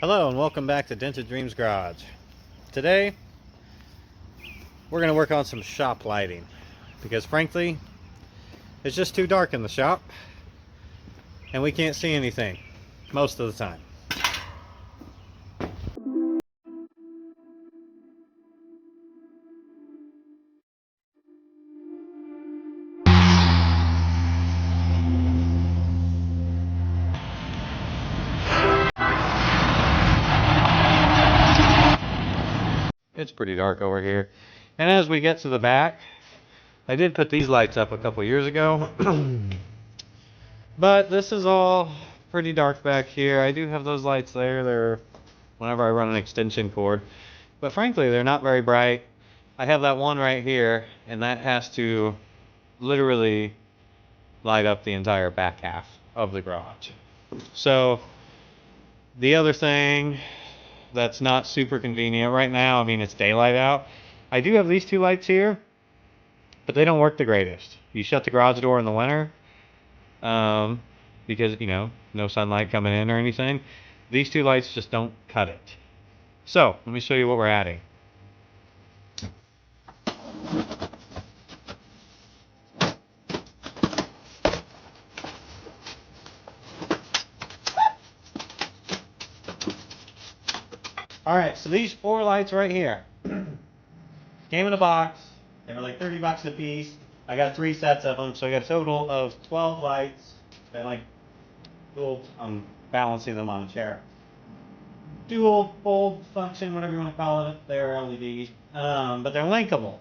Hello and welcome back to Dented Dreams Garage. Today we're going to work on some shop lighting because frankly it's just too dark in the shop and we can't see anything most of the time. It's pretty dark over here, and as we get to the back, I did put these lights up a couple years ago but this is all pretty dark back here. I do have those lights there. They're whenever I run an extension cord, but frankly they're not very bright. I have that one right here and that has to literally light up the entire back half of the garage. So the other thing that's not super convenient right now, I mean it's daylight out, I do have these two lights here, but they don't work the greatest. You shut the garage door in the winter because no sunlight coming in or anything. These two lights just don't cut it. So let me show you what we're adding. Alright, so these four lights right here came in a box. They were like 30 bucks a piece. I got 3 sets of them, so I got a total of 12 lights. I'm balancing them on a chair. Dual bulb function, whatever you want to call it. They're LED, but they're linkable.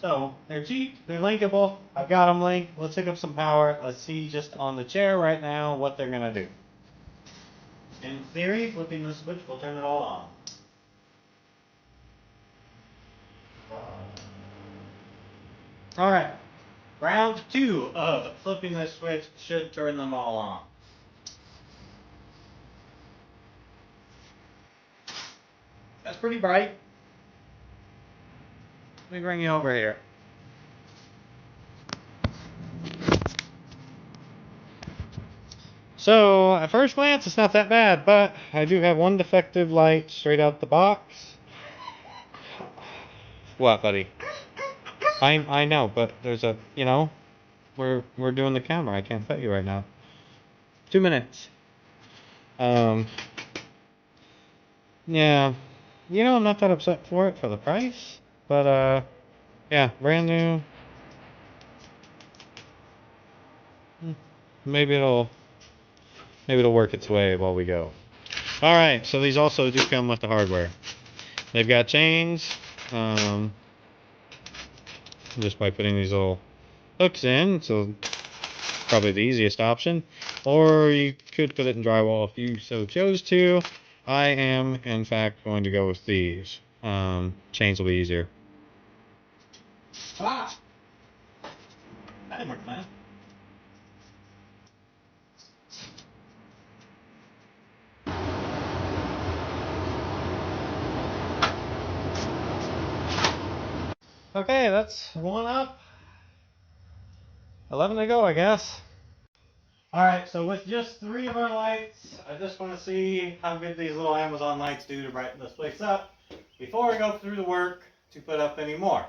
So they're cheap, they're linkable. I've got them linked. Let's hook up some power. Let's see just on the chair right now what they're gonna do. In theory, flipping the switch will turn it all on. Alright, round 2 of flipping the switch should turn them all on. That's pretty bright. Let me bring you over here. So, at first glance, it's not that bad, but I do have one defective light straight out the box. What, buddy? I know, but there's a, we're doing the camera. I can't pet you right now. 2 minutes. Yeah. I'm not that upset for it for the price, but, yeah, brand new. Maybe it'll work its way while we go. Alright, so these also do come with the hardware. They've got chains, just by putting these little hooks in, so probably the easiest option. Or you could put it in drywall if you so chose to. I am, in fact, going to go with these. Chains will be easier. Ah! That didn't work, man. Okay, that's one up. 11 to go, I guess. Alright, so with just 3 of our lights, I just want to see how good these little Amazon lights do to brighten this place up before I go through the work to put up any more.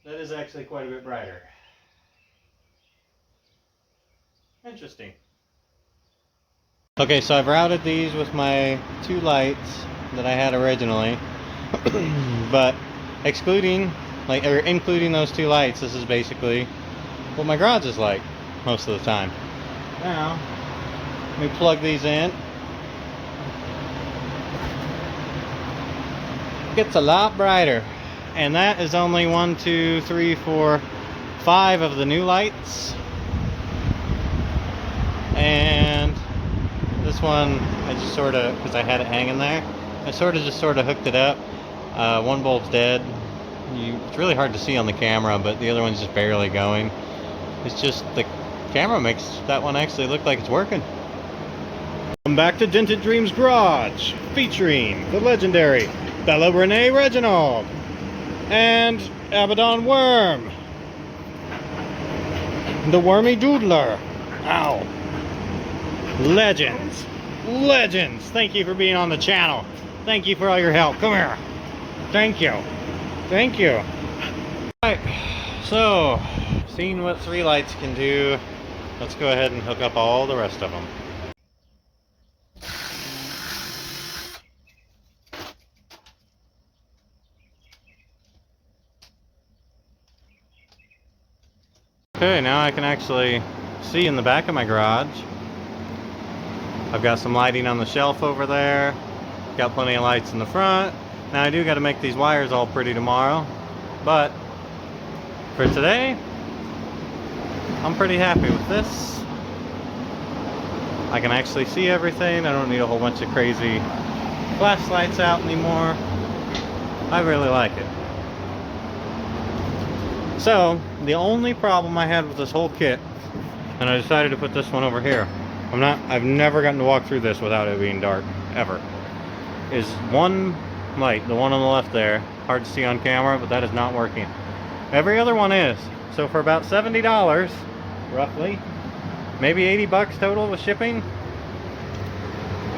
That is actually quite a bit brighter. Interesting. Okay, so I've routed these with my 2 lights that I had originally, but including those 2 lights, this is basically what my garage is like most of the time. Now, let me plug these in. It gets a lot brighter, and that is only 1, 2, 3, 4, 5 of the new lights. And this one, I just sort of, because I had it hanging there, I just hooked it up. One bulb's dead. It's really hard to see on the camera, but the other one's just barely going. It's just the camera makes that one actually look like it's working. Welcome back to Dented Dreams Garage, featuring the legendary Bella Renee Reginald and Abaddon Worm, the Wormy Doodler. Ow. Legends. Legends. Thank you for being on the channel. Thank you for all your help. Come here. Thank you. Thank you. Alright, so, seeing what 3 lights can do, let's go ahead and hook up all the rest of them. Okay, now I can actually see in the back of my garage. I've got some lighting on the shelf over there. Got plenty of lights in the front. Now I do got to make these wires all pretty tomorrow, but for today, I'm pretty happy with this. I can actually see everything. I don't need a whole bunch of crazy flashlights out anymore. I really like it. So, the only problem I had with this whole kit, and I decided to put this one over here. I've never gotten to walk through this without it being dark, ever. Is one light, the one on the left there. Hard to see on camera, but that is not working. Every other one is. So for about $70, roughly, maybe 80 bucks total with shipping,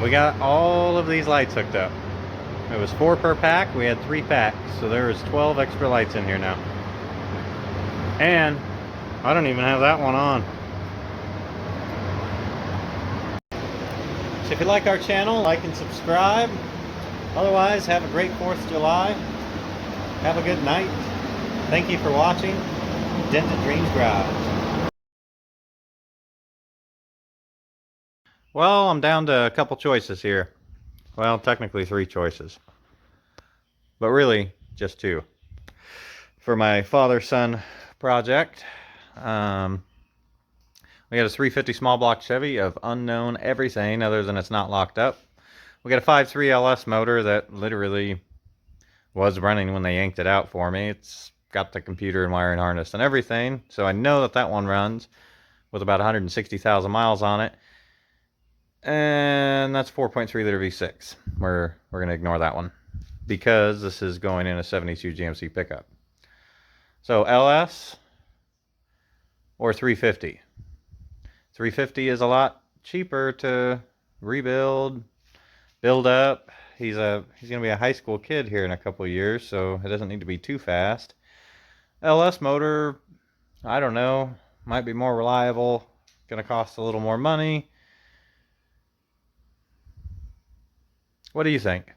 we got all of these lights hooked up. It was 4 per pack. We had 3 packs, so there was 12 extra lights in here now. And I don't even have that one on. So if you like our channel, like and subscribe. Otherwise, have a great 4th of July. Have a good night. Thank you for watching Dented Dreams Garage. Well, I'm down to a couple choices here. Well, technically 3 choices. But really, just 2. For my father-son project, we got a 350 small block Chevy of unknown everything other than it's not locked up. We got a 5.3 LS motor that literally was running when they yanked it out for me. It's got the computer and wiring harness and everything, so I know that that one runs with about 160,000 miles on it. And that's 4.3 liter V6. We're going to ignore that one because this is going in a 72 GMC pickup. So LS or 350. 350 is a lot cheaper to rebuild, build up. He's going to be a high school kid here in a couple of years, so it doesn't need to be too fast. LS motor, I don't know, might be more reliable, going to cost a little more money. What do you think?